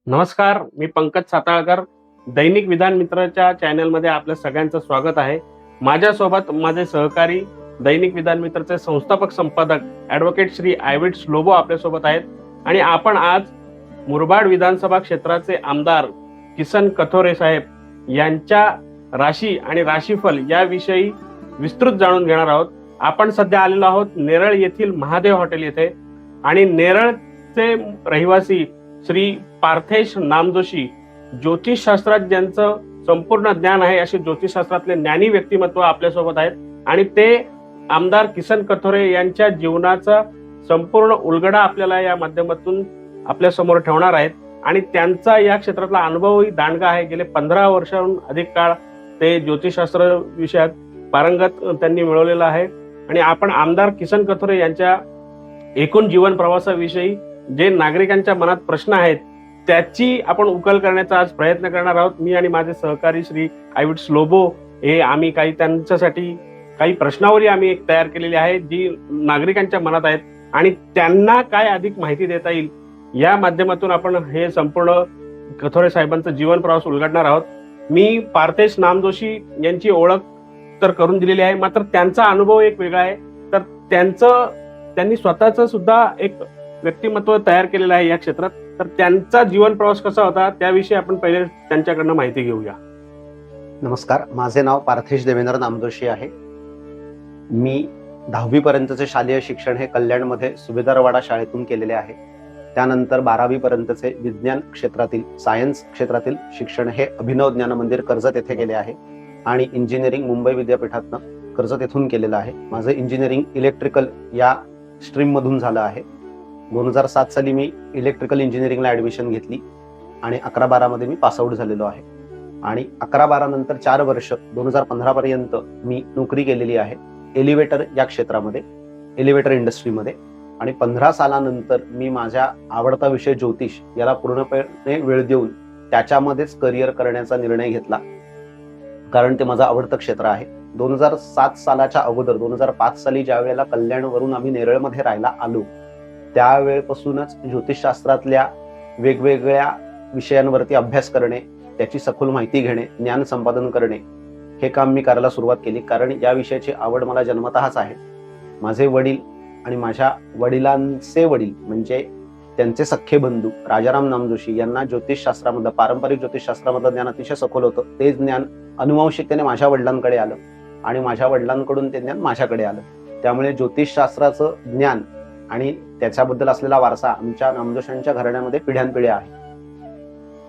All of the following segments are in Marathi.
नमस्कार, मी पंकज साताळकर. दैनिक विधान मित्रच्या चॅनलमध्ये आपल्या सगळ्यांचं स्वागत आहे. माझ्यासोबत माझे सहकारी दैनिक विधान मित्रचे संस्थापक संपादक ॲडव्होकेट श्री आयविट्स लोबो आपल्यासोबत आहेत आणि आपण आज मुरबाड विधानसभा क्षेत्राचे आमदार किसन कथोरे साहेब यांच्या राशी आणि राशीफल याविषयी विस्तृत जाणून घेणार आहोत. आपण सध्या आलेलो आहोत नेरळ येथील महादेव हॉटेल येथे आणि नेरळचे रहिवासी श्री पार्थेश नामजोशी, ज्योतिषशास्त्रात ज्यांचं संपूर्ण ज्ञान आहे असे ज्योतिषशास्त्रातले ज्ञानी व्यक्तिमत्व आपल्यासोबत आहेत आणि ते आमदार किसन कथोरे यांच्या जीवनाचा संपूर्ण उलगडा आपल्याला या माध्यमातून आपल्या समोर ठेवणार आहेत आणि त्यांचा या क्षेत्रातला अनुभवही दांडगा आहे. गेले 15 वर्षांहून अधिक काळ ते ज्योतिषशास्त्र विषयात पारंगत त्यांनी मिळवलेला आहे आणि आपण आमदार किसन कथोरे यांच्या एकूण जीवन प्रवासाविषयी जे नागरिकांच्या मनात प्रश्न आहेत त्याची आपण उकल करण्याचा आज प्रयत्न करणार आहोत. मी आणि माझे सहकारी श्री आयविट्स लोबो हे आम्ही त्यांच्यासाठी काही प्रश्नावली आम्ही एक तयार केलेली आहे जी नागरिकांच्या मनात आहेत आणि त्यांना काय अधिक माहिती देता येईल या माध्यमातून आपण हे संपूर्ण कथोरे साहेबांचं जीवन प्रवास उलगडणार आहोत. मी पार्थेश नामजोशी यांची ओळख तर करून दिलेली आहे, मात्र त्यांचा अनुभव एक वेगळा आहे. तर त्यांनी स्वतःच सुद्धा एक व्यक्तिमत्व तयार केलेलं आहे या क्षेत्रात. तर त्यांचा जीवन प्रवास कसा होता त्याविषयी आपण पहिले त्यांच्याकडनं माहिती घेऊया. नमस्कार, माझे नाव पार्थेश देवेंद्र नामजोशी आहे. मी 10वी पर्यंतचे शालेय शिक्षण हे कल्याणमध्ये सुभेदारवाडा शाळेतून केलेले आहे. त्यानंतर 12वी पर्यंतचे विज्ञान क्षेत्रातील सायन्स क्षेत्रातील शिक्षण हे अभिनव ज्ञान मंदिर कर्जत येथे केले आहे आणि इंजिनिअरिंग मुंबई विद्यापीठातनं कर्जत येथून केलेलं आहे. माझं इंजिनिअरिंग इलेक्ट्रिकल या स्ट्रीम मधून झालं आहे. 2007 साली मी इलेक्ट्रिकल इंजिनिअरिंगला ऍडमिशन घेतली आणि 11-12 मध्ये मी पासआउट झालेलो आहे आणि 11-12 नंतर 4 वर्ष 2015 पर्यंत मी नोकरी केलेली आहे एलिव्हेटर या क्षेत्रामध्ये, एलिव्हेटर इंडस्ट्रीमध्ये. आणि 15 सालानंतर मी माझ्या आवडता विषय ज्योतिष याला पूर्णपणे वेळ देऊन त्याच्यामध्येच करिअर करण्याचा निर्णय घेतला, कारण ते माझं आवडतं क्षेत्र आहे. 2007 सालाच्या अगोदर 2005 साली ज्या वेळेला कल्याणवरून आम्ही नेरळमध्ये राहायला आलो त्यावेळेपासूनच ज्योतिषशास्त्रातल्या वेगवेगळ्या विषयांवरती अभ्यास करणे, त्याची सखोल माहिती घेणे, ज्ञान संपादन करणे हे काम मी करायला सुरुवात केली, कारण या विषयाची आवड मला जन्मतःच आहे. माझे वडील आणि माझ्या वडिलांचे वडील म्हणजे त्यांचे सख्खे बंधू राजाराम नामजोशी यांना ज्योतिषशास्त्रामधलं, पारंपरिक ज्योतिषशास्त्रामधलं ज्ञान अतिशय सखोल होतं. ते ज्ञान अनुवांशिकतेने माझ्या वडिलांकडे आलं आणि माझ्या वडिलांकडून ते ज्ञान माझ्याकडे आलं. त्यामुळे ज्योतिषशास्त्राचं ज्ञान आणि त्याच्याबद्दल असलेला वारसा आमच्या नामजोशांच्या घराण्यामध्ये पिढ्यानपिढ्या आहे.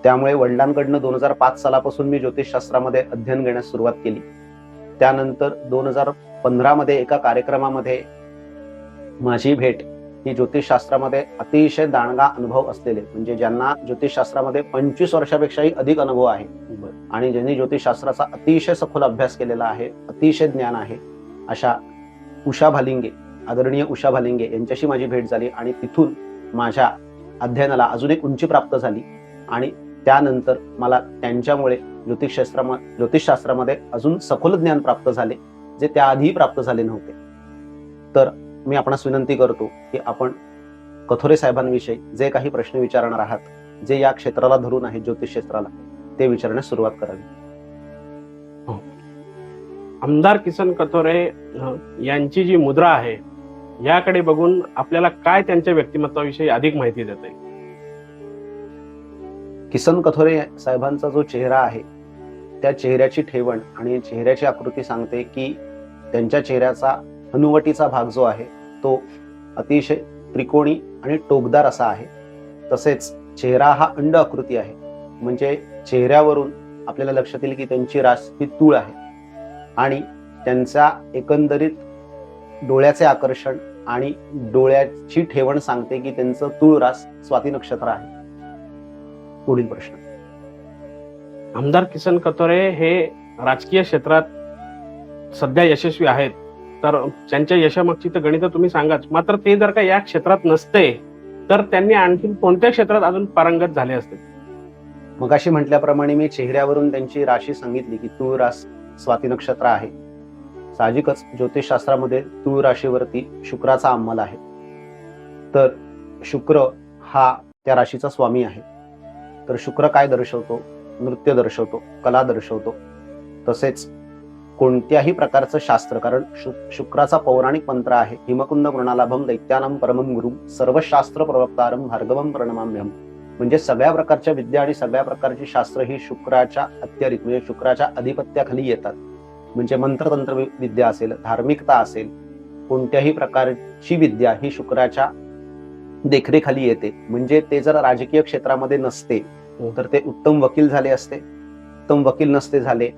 त्यामुळे वडिलांकडनं 2005 सालापासून मी ज्योतिषशास्त्रामध्ये अध्ययन घेण्यास सुरुवात केली. त्यानंतर 2015 मध्ये एका कार्यक्रमामध्ये माझी भेट ही ज्योतिषशास्त्रामध्ये अतिशय दांडगा अनुभव असलेले, म्हणजे ज्यांना ज्योतिषशास्त्रामध्ये 25 वर्षापेक्षाही अधिक अनुभव आहे आणि ज्यांनी ज्योतिषशास्त्राचा अतिशय सखोल अभ्यास केलेला आहे, अतिशय ज्ञान आहे, अशा उषा भालिंगे, आदरणीय उषा भालिंगे यांच्याशी माझी भेट झाली आणि तिथून माझ्या अध्ययनाला अजून एक उंची प्राप्त झाली आणि त्यानंतर मला त्यांच्यामुळे ज्योतिषशास्त्रामध्ये अजून सखोल ज्ञान प्राप्त झाले, जे त्याआधी प्राप्त झाले नव्हते. तर मी आपणास विनंती करतो की आपण कथोरे साहेबांविषयी जे काही प्रश्न विचारणार आहात, जे या क्षेत्राला धरून आहे ज्योतिष क्षेत्राला, ते विचारण्यास सुरुवात करावी. आमदार किसन कथोरे यांची जी मुद्रा आहे याकडे बघून आपल्याला काय त्यांच्या व्यक्तिमत्वाविषयी अधिक माहिती देता येईल? किसन कथोरे साहेबांचा जो चेहरा आहे त्या चेहऱ्याची ठेवण आणि चेहऱ्याची आकृती सांगते की त्यांच्या चेहऱ्याचा हनुवटीचा भाग जो आहे तो अतिशय त्रिकोणी आणि टोकदार असा आहे. तसेच चेहरा हा अंड आकृती आहे, म्हणजे चेहऱ्यावरून आपल्याला लक्षात येईल की त्यांची रास ही तूळ आहे आणि त्यांचा एकंदरीत डोळ्याचे आकर्षण आणि डोळ्याची ठेवण सांगते की त्यांचं तूळ रास स्वाती नक्षत्र आहे. पुढील प्रश्न. आमदार किसन कथोरे हे राजकीय क्षेत्रात सध्या यशस्वी आहेत, तर त्यांच्या यशामागची तर गणित तुम्ही सांगाच, मात्र ते जर का या क्षेत्रात नसते तर त्यांनी आणखी कोणत्या क्षेत्रात अजून पारंगत झाले असते? मगाशी म्हटल्याप्रमाणे मी चेहऱ्यावरून त्यांची राशी सांगितली की तूळ रास स्वाती नक्षत्र आहे. साहजिकच ज्योतिषशास्त्रामध्ये तूळ राशीवरती शुक्राचा अंमल आहे, तर शुक्र हा त्या राशीचा स्वामी आहे. तर शुक्र काय दर्शवतो? नृत्य दर्शवतो, कला दर्शवतो. तसेच कोणत्याही प्रकारचं शास्त्र, कारण शुक्राचा पौराणिक मंत्र आहे, हिमकुंद मृणालाभम दैत्यानाम परमं गुरुम सर्वशास्त्र प्रवक्तारम भार्गवम प्रणमाम्यहम. म्हणजे सगळ्या प्रकारच्या विद्या आणि सगळ्या प्रकारची शास्त्र ही शुक्राच्या अत्यारीत म्हणजे शुक्राच्या अधिपत्याखाली येतात. म्हणजे मंत्रतंत्र विद्या असेल, धार्मिकता असेल, कोणत्याही प्रकारची विद्या ही शुक्राच्या देखरेखाली येते. म्हणजे ते जर राजकीय क्षेत्रामध्ये नसते तर ते उत्तम वकील झाले असते, उत्तम वकील नसते झाले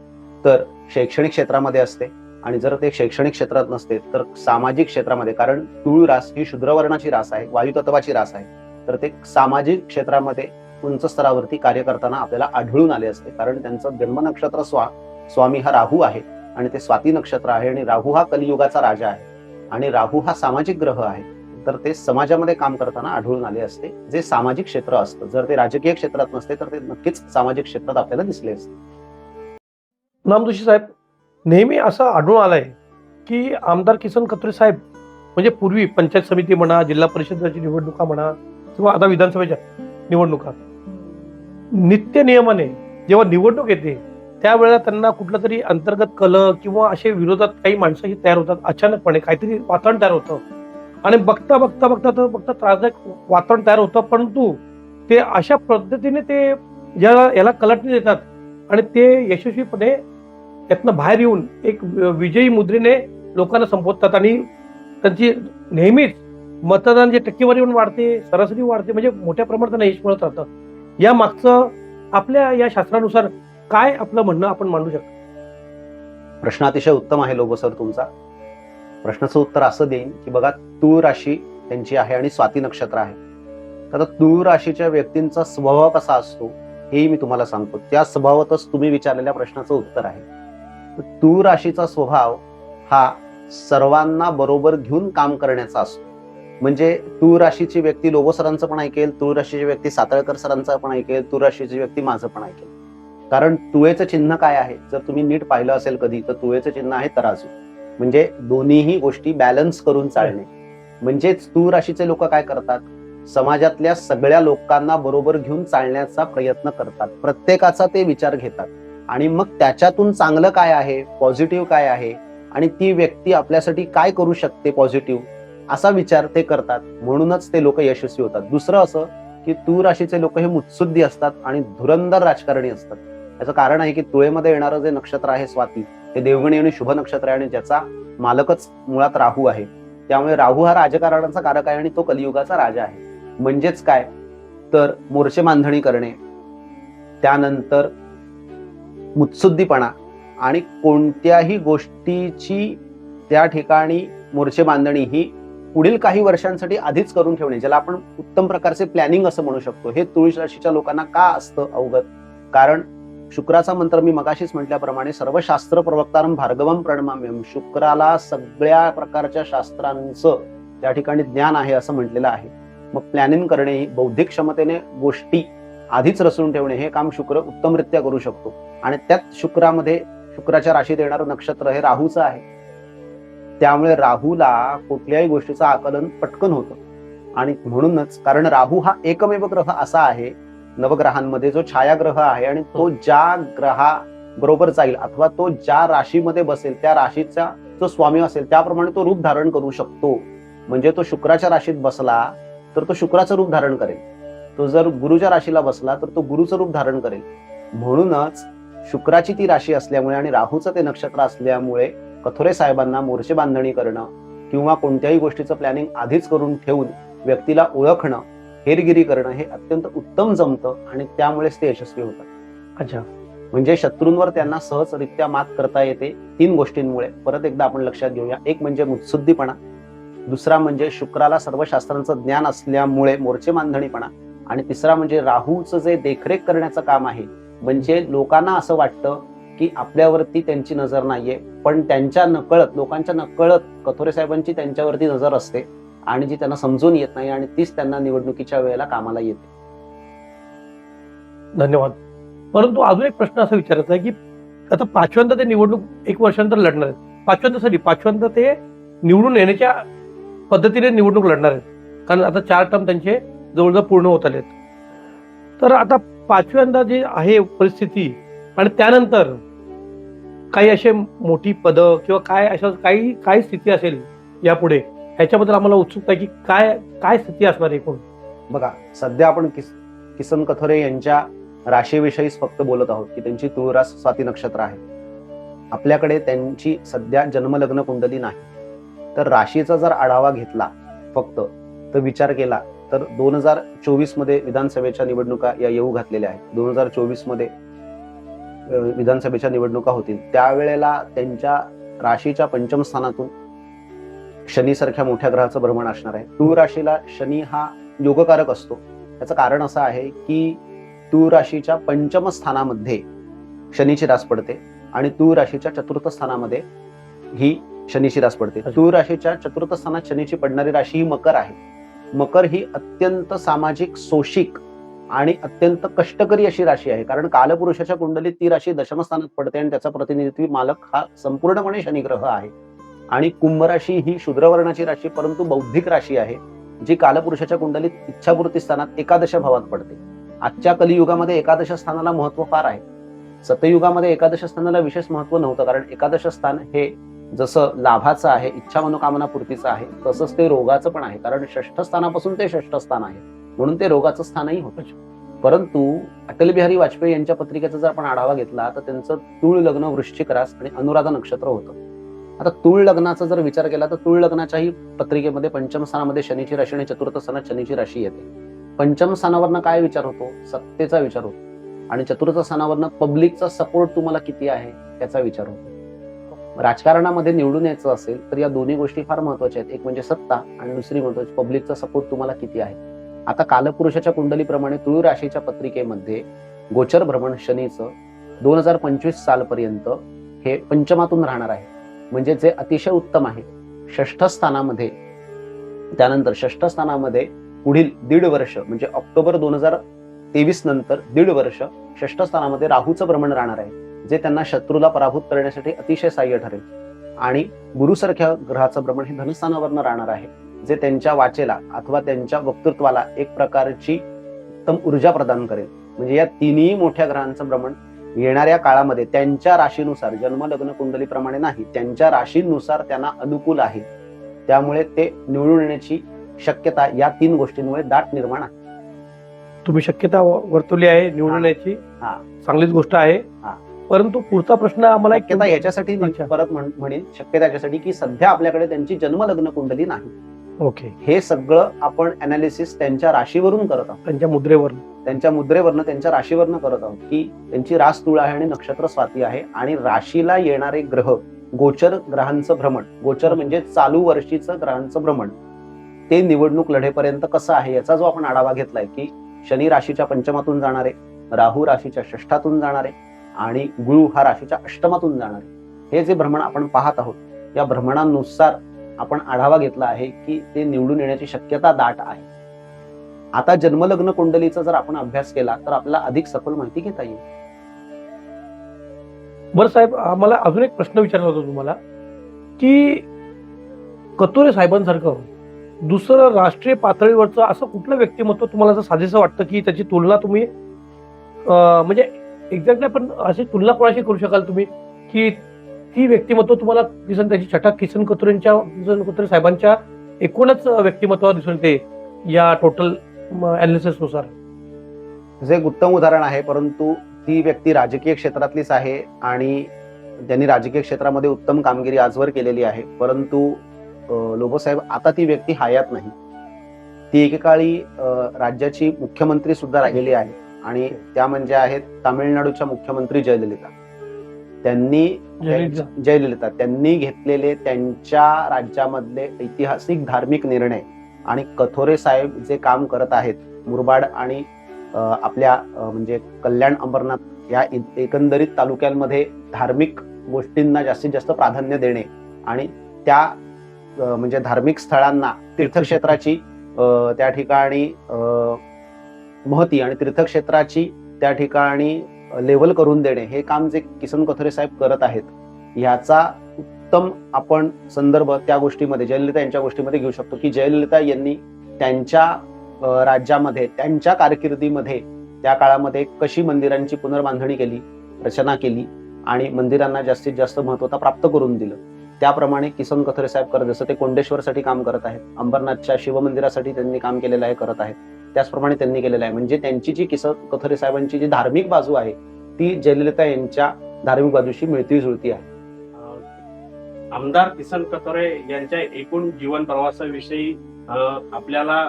तर शैक्षणिक क्षेत्रामध्ये असते, आणि जर ते शैक्षणिक क्षेत्रात नसते तर सामाजिक क्षेत्रामध्ये, कारण तुळ रास ही शुद्रवर्णाची रास आहे, वायुतत्वाची रास आहे, तर ते सामाजिक क्षेत्रामध्ये उंच स्तरावरती कार्य करताना आपल्याला आढळून आले असते. कारण त्यांचं जन्म नक्षत्र स्वामी हा राहू आहे आणि ते स्वाती नक्षत्र आहे, आणि राहू हा कलियुगाचा राजा आहे आणि राहू हा सामाजिक ग्रह आहे. तर ते समाजामध्ये काम करताना आढळून आले असते, जे सामाजिक क्षेत्र असतं. जर ते राजकीय क्षेत्रात नसते तर ते नक्कीच सामाजिक क्षेत्रात आपल्याला दिसले असते. नामदोशी साहेब, नेहमी असं आढळून आलंय की आमदार किसन कथोरे साहेब म्हणजे पूर्वी पंचायत समिती म्हणा, जिल्हा परिषदेची निवडणुका म्हणा, किंवा आता विधानसभेच्या निवडणुका, नित्य नियमाने जेव्हा निवडणूक येते त्यावेळेला त्यांना कुठलं तरी अंतर्गत कल किंवा असे विरोधात काही माणसंही तयार होतात. अचानकपणे काहीतरी वातावरण तयार होतं आणि बघता बघता बघता तर बघता त्रासदायक वातावरण तयार होतं. परंतु ते अशा पद्धतीने ते याला कलाटणी देतात आणि ते यशस्वीपणे त्यातनं बाहेर येऊन एक विजयी मुद्रेने लोकांना संबोधतात आणि त्यांची नेहमीच मतदान जे टक्केवारी पण वाढते, सरासरी वाढते, म्हणजे मोठ्या प्रमाणात त्यांना यश मिळत राहतं. या मागचं आपल्या या शास्त्रानुसार काय आपलं म्हणणं आपण मांडू शकतो? प्रश्न अतिशय उत्तम आहे लोबो सर तुमचा. प्रश्नाचं उत्तर असं देईन की बघा, तूळ राशी त्यांची आहे आणि स्वाती नक्षत्र आहे. तर तूळ राशीच्या व्यक्तींचा स्वभाव कसा असतो हेही मी तुम्हाला सांगतो. त्या स्वभावातच तुम्ही विचारलेल्या प्रश्नाचं उत्तर आहे. तूळ राशीचा स्वभाव हा सर्वांना बरोबर घेऊन काम करण्याचा असतो. म्हणजे तूळ राशीची व्यक्ती लोबो सरांचं पण ऐकेल, तूळ राशीची व्यक्ती सातळकर सरांचं पण ऐकेल, तूळ राशीची व्यक्ती माझं पण ऐकेल. कारण तुळेचं चिन्ह काय आहे जर तुम्ही नीट पाहिलं असेल कधी, तर तुळेचं चिन्ह आहे तराजू. म्हणजे दोन्हीही गोष्टी बॅलन्स करून चालणे. म्हणजेच तूळ राशीचे लोक काय करतात, समाजातल्या सगळ्या लोकांना बरोबर घेऊन चालण्याचा प्रयत्न करतात. प्रत्येकाचा ते विचार घेतात आणि मग त्याच्यातून चांगलं काय आहे, पॉझिटिव्ह काय आहे आणि ती व्यक्ती आपल्यासाठी काय करू शकते पॉझिटिव्ह, असा विचार ते करतात. म्हणूनच ते लोक यशस्वी होतात. दुसरं असं की तूळ राशीचे लोक हे मुत्सुद्धी असतात आणि धुरंधर राजकारणी असतात. याचं कारण आहे की तुळेमध्ये येणारं जे नक्षत्र आहे स्वाती, हे देवगणी आणि शुभ नक्षत्र आहे आणि ज्याचा मालकच मुळात राहू आहे. त्यामुळे राहू हा राजकारणाचा कारक आहे आणि तो कलियुगाचा राजा आहे. म्हणजेच काय तर मोर्चे बांधणी करणे, त्यानंतर मुत्सुद्दीपणा आणि कोणत्याही गोष्टीची त्या ठिकाणी मोर्चे बांधणी ही पुढील काही वर्षांसाठी आधीच करून ठेवणे, ज्याला आपण उत्तम प्रकारचे प्लॅनिंग असं म्हणू शकतो. हे तुळशी राशीच्या लोकांना का असतं अवगत? कारण शुक्राचा मंत्र मी मगाशीच म्हटल्याप्रमाणे सर्वशास्त्र प्रवक्तारम भार्गवम प्रणमाम्यहम, शुक्राला सगळ्या प्रकारच्या शास्त्रांचं त्या ठिकाणी ज्ञान आहे असं म्हटलेलं आहे. मग प्लॅनिंग करणे, बौद्धिक क्षमतेने गोष्टी आधीच रचून ठेवणे, हे काम शुक्र उत्तमरित्या करू शकतो. आणि त्यात शुक्राच्या राशीत येणारं नक्षत्र हे राहूचं आहे. त्यामुळे राहूला कुठल्याही गोष्टीचं आकलन पटकन होतं. आणि म्हणूनच, कारण राहू हा एकमेव ग्रह असा आहे नवग्रहांमध्ये जो छायाग्रह आहे आणि तो ज्या ग्रहाबरोबर जाईल अथवा तो ज्या राशीमध्ये बसेल त्या राशीचा जो स्वामी असेल त्याप्रमाणे तो रूप धारण करू शकतो. म्हणजे तो शुक्राच्या राशीत बसला तर तो शुक्राचं रूप धारण करेल, तो जर गुरुच्या राशीला बसला तर तो गुरुचं रूप धारण करेल. म्हणूनच शुक्राची ती राशी असल्यामुळे आणि राहूचं ते नक्षत्र असल्यामुळे कथोरे साहेबांना मोर्चे बांधणी करणं किंवा कोणत्याही गोष्टीचं प्लॅनिंग आधीच करून ठेवून व्यक्तीला ओळखणं, हेरगिरी करणं हे अत्यंत उत्तम जमतं आणि त्यामुळेच ते यशस्वी होतात. अच्छा, म्हणजे शत्रूंवर त्यांना सहजरित्या मात करता येते 3 गोष्टींमुळे. परत एकदा आपण लक्षात घेऊया. एक म्हणजे मुत्सुद्दीपणा, दुसरा म्हणजे शुक्राला सर्व शास्त्रांचं ज्ञान असल्यामुळे मोर्चे बांधणीपणा, आणि तिसरा म्हणजे राहूचं जे देखरेख करण्याचं काम आहे. म्हणजे लोकांना असं वाटतं की आपल्यावरती त्यांची नजर नाहीये, पण त्यांच्या नकळत, लोकांच्या नकळत कथोरे साहेबांची त्यांच्यावरती नजर असते आणि जी त्यांना समजून येत नाही आणि तीच त्यांना निवडणुकीच्या वेळेला कामाला येते. धन्यवाद. परंतु अजून एक प्रश्न असा विचारायचा आहे की आता पाचव्यांदा ते निवडणूक 1 वर्षानंतर लढणार आहेत. पाचव्यांदा ते निवडून येण्याच्या पद्धतीने निवडणूक लढणार आहेत, कारण आता 4 टर्म त्यांचे जवळजवळ पूर्ण होत आले आहेत. तर आता पाचव्यांदा जे आहे परिस्थिती आणि त्यानंतर काही असे मोठी पदं किंवा काय अशा काही काय स्थिती असेल यापुढे, ह्याच्याबद्दल आम्हाला उत्सुकता आहे की काय काय स्थिती असणार आहे एकूण. बघा, सध्या आपण किसन कथोरे यांच्या राशीविषयीच फक्त बोलत आहोत की त्यांची तुळ रास स्वाती नक्षत्र आहे. आपल्याकडे त्यांची सध्या जन्मलग्न कुंडली नाही. तर राशीचा जर आढावा घेतला फक्त, तर विचार केला तर 2024 मध्ये विधानसभेच्या निवडणुका या येऊ घातलेल्या आहेत. 2024 मध्ये विधानसभेच्या निवडणुका होतील. त्यावेळेला त्यांच्या राशीच्या पंचम स्थानातून शनी सारख्या मोठ्या ग्रहाचं भ्रमण असणार आहे. तुळ राशीला शनी हा योगकारक असतो. याचं कारण असं आहे की तुळ राशीच्या पंचम स्थानामध्ये शनीची रास पडते आणि तुळ राशीच्या चतुर्थ स्थानामध्ये ही शनीची रास पडते. तुळ राशीच्या चतुर्थ स्थानात शनीची पडणारी राशी ही मकर आहे. मकर ही अत्यंत सामाजिक, सोशिक आणि अत्यंत कष्टकरी अशी राशी आहे. कारण कालपुरुषाच्या कुंडलीत ती राशी दशम स्थानात पडते आणि त्याचा प्रतिनिधित्व मालक हा संपूर्णपणे शनी ग्रह आहे. आणि कुंभ राशी ही शूद्रवर्णाची राशी परंतु बौद्धिक राशी आहे, जी कालपुरुषाच्या कुंडलीत इच्छापूर्ती स्थानात एकादश भावात पडते. आजच्या कलियुगामध्ये एकादश स्थानाला महत्व फार आहे. सतयुगामध्ये एकादश स्थानाला विशेष महत्व नव्हतं, कारण एकादश स्थान हे जसं लाभाचं आहे, इच्छा मनोकामना पूर्तीचं आहे, तसंच ते रोगाचं पण आहे. कारण षष्ठ स्थानापासून ते षष्ठ स्थान आहे, म्हणून ते रोगाचं स्थानही होतं. परंतु अटल बिहारी वाजपेयी यांच्या पत्रिकेचा जर आपण आढावा घेतला तर त्यांचं तुळ लग्न, वृश्चिक रास आणि अनुराधा नक्षत्र होतं. आता तुळ लग्नाचा जर विचार केला तर तुळ लग्नाच्याही पत्रिकेमध्ये पंचम स्थानामध्ये शनीची राशी आणि चतुर्थ स्थानात शनीची राशी येते. पंचम स्थानावरनं काय विचार होतो? सत्तेचा विचार होतो. आणि चतुर्थ स्थानावरनं पब्लिकचा सपोर्ट तुम्हाला किती आहे त्याचा विचार होतो. राजकारणामध्ये निवडून यायचं असेल तर या दोन्ही गोष्टी फार महत्वाच्या आहेत. एक म्हणजे सत्ता आणि दुसरी महत्वाची पब्लिकचा सपोर्ट तुम्हाला किती आहे. आता कालपुरुषाच्या कुंडलीप्रमाणे तुळ राशीच्या पत्रिकेमध्ये गोचर भ्रमण शनीचं 2025 सालपर्यंत हे पंचमातून राहणार आहे, म्हणजे जे अतिशय उत्तम आहे. षष्ठ स्थानामध्ये, त्यानंतर षष्ठ स्थानामध्ये पुढील 1.5 वर्ष म्हणजे ऑक्टोबर 2023 नंतर 1.5 वर्ष षष्ठ स्थानामध्ये राहूचं भ्रमण राहणार आहे, जे त्यांना शत्रूला पराभूत करण्यासाठी अतिशय सहाय्य ठरेल. आणि गुरुसारख्या ग्रहाचं भ्रमण हे धनस्थानावरनं राहणार आहे, जे त्यांच्या वाचेला अथवा त्यांच्या वक्तृत्वाला एक प्रकारची उत्तम ऊर्जा प्रदान करेल. म्हणजे या तिन्ही मोठ्या ग्रहांचं भ्रमण येणाऱ्या काळामध्ये त्यांच्या राशीनुसार, जन्म लग्न कुंडलीप्रमाणे नाही, त्यांच्या राशीनुसार त्यांना अनुकूल आहे. त्यामुळे ते निवडून येण्याची शक्यता या 3 गोष्टींमुळे दाट निर्माण आहे. तुम्ही शक्यता वर्तवली आहे निवडून याची, चांगलीच गोष्ट आहे. परंतु पुढचा प्रश्न आम्हाला शक्यता याच्यासाठी परत म्हणेन, शक्यता याच्यासाठी की सध्या आपल्याकडे त्यांची जन्म लग्न कुंडली नाही. ओके, हे सगळं आपण अनालिसिस त्यांच्या राशीवरून करत आहोत, त्यांच्या मुद्रेवरनं त्यांच्या राशीवरनं करत आहोत की त्यांची रास तुळ आहे आणि नक्षत्र स्वाती आहे. आणि राशीला येणारे ग्रह, गोचर ग्रहांचं भ्रमण, गोचर म्हणजे चालू वर्षीचं ग्रहांचं भ्रमण, ते निवडणूक लढेपर्यंत कसं आहे याचा जो आपण आढावा घेतलाय की शनी राशीच्या पंचमातून जाणारे, राहू राशीच्या षष्ठातून जाणारे आणि गुरु हा राशीच्या अष्टमातून जाणारे, हे जे भ्रमण आपण पाहत आहोत, या भ्रमणानुसार आपण आढावा घेतला आहे की ते निवडून येण्याची शक्यता दाट आहे. आता जन्मलग्न कुंडलीचा जर आपण अभ्यास केला तर आपल्याला अधिक सखोल माहिती घेता येईल. बरं साहेब, आम्हाला अजून एक प्रश्न विचारला होता तुम्हाला की कतोरे साहेबांसारखं दुसरं राष्ट्रीय पातळीवरचं असं कुठलं व्यक्तिमत्व तुम्हाला असं साजेसं वाटतं की त्याची तुलना तुम्ही म्हणजे एक्झॅक्टली आपण अशी तुलना कोणाशी करू शकाल तुम्ही की ती व्यक्तिमत्व तुम्हाला दिसून, त्याची छटा किसन कथोरे साहेबांच्या एकूणच व्यक्तिमत्वावर दिसून येते या टोटल अनालिसिस नुसार? जे एक उत्तम उदाहरण आहे, परंतु ती व्यक्ती राजकीय क्षेत्रातलीच आहे आणि त्यांनी राजकीय क्षेत्रामध्ये उत्तम कामगिरी आजवर केलेली आहे. परंतु लोबोसाहेब आता ती व्यक्ती हयात नाही. ती एकेकाळी राज्याची मुख्यमंत्री सुद्धा राहिलेली आहे आणि त्या म्हणजे आहेत तामिळनाडूच्या मुख्यमंत्री जयललिता. त्यांनी घेतलेले त्यांच्या राज्यामधले ऐतिहासिक धार्मिक निर्णय आणि कथोरे साहेब जे काम करत आहेत मुरबाड आणि आपल्या म्हणजे कल्याण, अंबरनाथ या एकंदरीत तालुक्यांमध्ये धार्मिक गोष्टींना जास्तीत जास्त प्राधान्य देणे आणि त्या म्हणजे धार्मिक स्थळांना, तीर्थक्षेत्राची त्या ठिकाणी महती आणि तीर्थक्षेत्राची त्या ठिकाणी लेवल करून देणे, हे काम जे किसन कथोरे साहेब करत आहेत, याचा उत्तम आपण संदर्भ त्या गोष्टीमध्ये, जयललिता यांच्या गोष्टीमध्ये घेऊ शकतो की जयललिता यांनी त्यांच्या राज्यामध्ये, त्यांच्या कारकिर्दीमध्ये त्या काळामध्ये कशी मंदिरांची पुनर्बांधणी केली, रचना केली आणि मंदिरांना जास्तीत जास्त महत्त्वता प्राप्त करून दिलं. त्याप्रमाणे किसन कथोरे साहेब करत, जसं ते कोंडेश्वरसाठी काम करत आहेत, अंबरनाथच्या शिवमंदिरासाठी त्यांनी काम केलेलं आहे, करत आहेत, त्याचप्रमाणे त्यांनी केलेलं आहे. म्हणजे त्यांची जी किसन कथोरे साहेबांची जी धार्मिक बाजू आहे ती जयललिता यांच्या धार्मिक बाजूशी मिळती जुळती आहे. आमदार किसन कथोरे यांच्या एकूण जीवन प्रवासाविषयी आपल्याला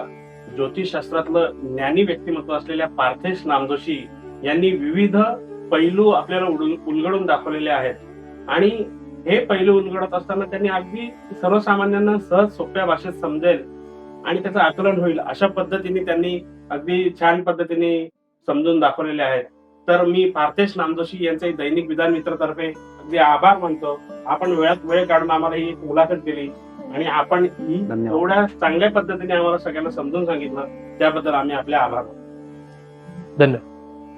ज्योतिषशास्त्रातलं ज्ञानी व्यक्तिमत्व असलेल्या पार्थेश नामजोशी यांनी विविध पैलू आपल्याला उलगडून दाखवलेले आहेत. आणि हे पैलू उलगडत असताना त्यांनी अगदी सर्वसामान्यांना सहज सोप्या भाषेत समजेल आणि त्याचं आकलन होईल अशा पद्धतीने त्यांनी अगदी छान पद्धतीने समजून दाखवलेले आहेत. तर मी पार्थेश नामजोशी यांचे दैनिक विधान मित्रतर्फे अगदी आभार मानतो. आपण वेळात वेळ काढून आम्हाला ही मुलाखत दिली आणि आपण ही धन्यवाद. एवढ्या चांगल्या पद्धतीने आम्हाला सगळ्यांना समजून सांगितलं त्याबद्दल आम्ही आपले आभार मानतो. धन्यवाद.